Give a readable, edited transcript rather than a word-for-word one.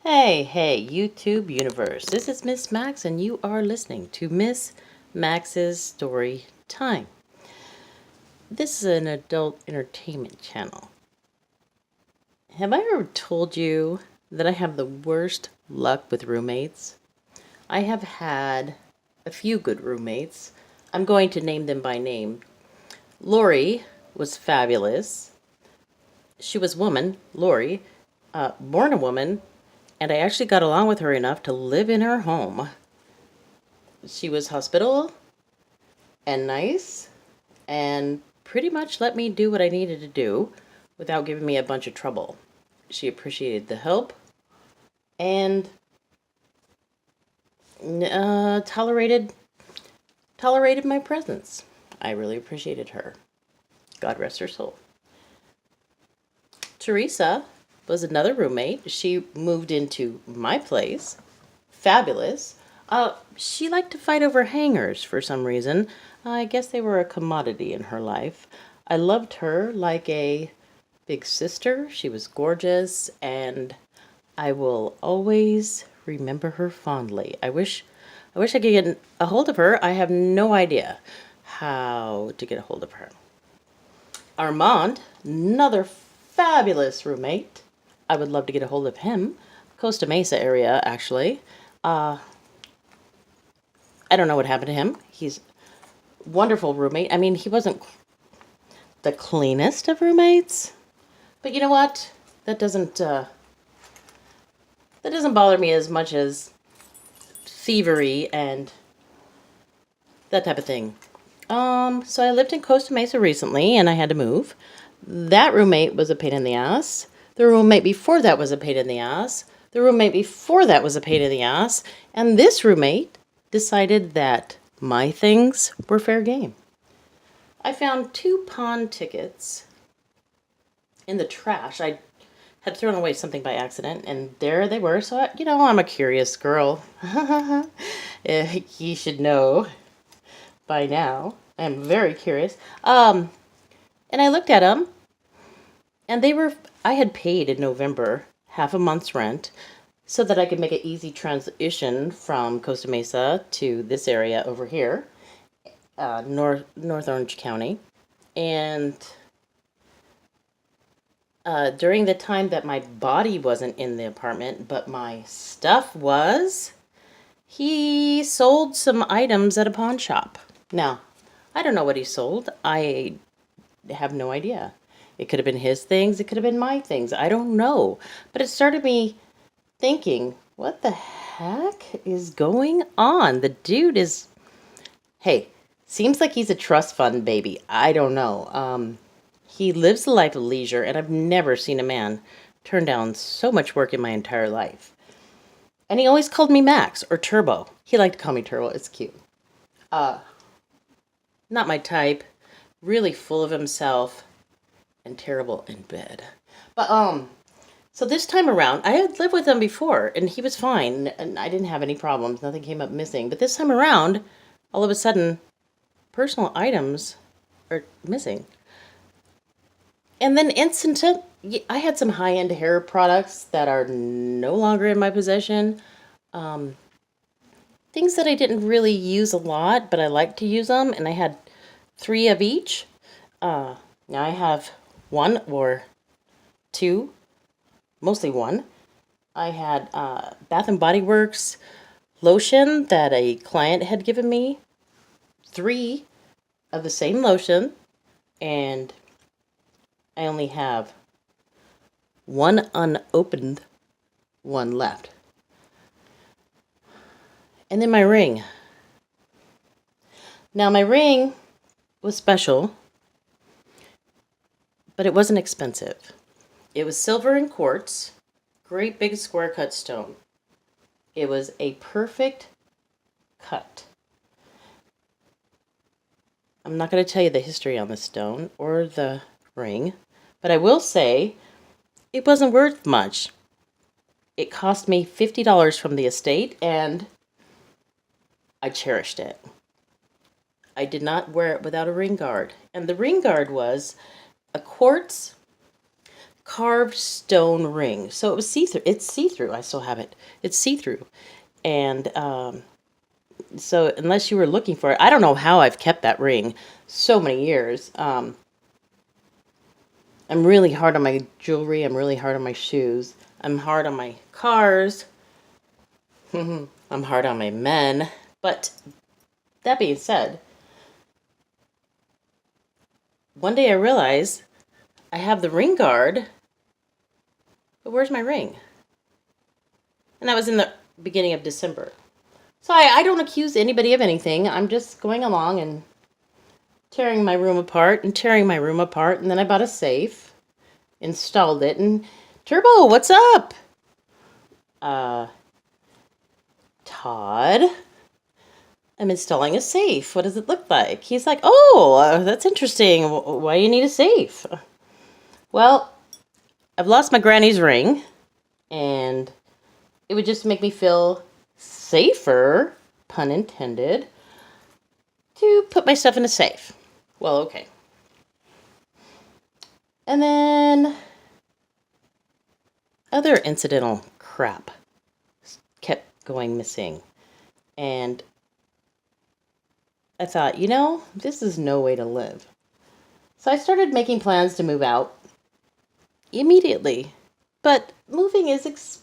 Hey, YouTube universe. This is Miss Max, and you are listening to Miss Max's Story Time. This is an adult entertainment channel. Have I ever told you that I have the worst luck with roommates? I have had a few good roommates. I'm going to name them by name. Lori was fabulous. She was woman, Lori, born a woman, and I actually got along with her enough to live in her home. She was hospitable and nice and pretty much let me do what I needed to do without giving me a bunch of trouble. She appreciated the help and tolerated my presence. I really appreciated her. God rest her soul. Teresa was another roommate. She moved into my place. Fabulous. She liked to fight over hangers for some reason. I guess they were a commodity in her life. I loved her like a big sister. She was gorgeous, and I will always remember her fondly. I wish I could get a hold of her. I have no idea how to get a hold of her. Armand, another fabulous roommate. I would love to get a hold of him. Costa Mesa area, actually. I don't know what happened to him. He's a wonderful roommate. I mean, he wasn't the cleanest of roommates, but you know what? That doesn't bother me as much as thievery and that type of thing. So I lived in Costa Mesa recently, and I had to move. That roommate was a pain in the ass. The roommate before that was a pain in the ass. The roommate before that was a pain in the ass. And this roommate decided that my things were fair game. I found 2 pawn tickets in the trash. I had thrown away something by accident, and there they were. So, I'm a curious girl. You should know by now. I'm very curious. And I looked at them, and I had paid in November half a month's rent so that I could make an easy transition from Costa Mesa to this area over here, North Orange County. And during the time that my body wasn't in the apartment, but my stuff was, he sold some items at a pawn shop. Now, I don't know what he sold. I have no idea. It could have been his things. It could have been my things. I don't know. But it started me thinking, what the heck is going on? The dude is, hey, seems like he's a trust fund baby. I don't know. He lives a life of leisure, and I've never seen a man turn down so much work in my entire life. And he always called me Max or Turbo. He liked to call me Turbo. It's cute. Not my type. Really full of himself and terrible in bed. But so this time around, I had lived with him before, and he was fine, and I didn't have any problems. Nothing came up missing. But this time around, all of a sudden, personal items are missing. And then I had some high-end hair products that are no longer in my possession. Things that I didn't really use a lot, but I like to use them, and I had 3 of each. Now I have 1 or 2, mostly 1. I had Bath and Body Works lotion that a client had given me, 3 of the same lotion, and I only have 1 unopened one left. And then my ring. Now my ring was special, but it wasn't expensive. It was silver and quartz, great big square cut stone. It was a perfect cut. I'm not going to tell you the history on the stone or the ring, but I will say it wasn't worth much. It cost me $50 from the estate, and I cherished it. I did not wear it without a ring guard, and the ring guard was a quartz carved stone ring. So it was see-through. It's see-through. I still have it. It's see-through. And so unless you were looking for it, I don't know how I've kept that ring so many years. I'm really hard on my jewelry. I'm really hard on my shoes. I'm hard on my cars. I'm hard on my men. But that being said, one day I realized I have the ring guard, but where's my ring? And that was in the beginning of December. So I don't accuse anybody of anything. I'm just going along and tearing my room apart and tearing my room apart. And then I bought a safe, installed it, and Turbo, what's up? Todd, I'm installing a safe. What does it look like? He's like, oh, that's interesting. Why do you need a safe? Well, I've lost my granny's ring, and it would just make me feel safer, pun intended, to put my stuff in a safe. Well, okay. And then other incidental crap kept going missing. And I thought, this is no way to live. So I started making plans to move out immediately. But moving is expensive.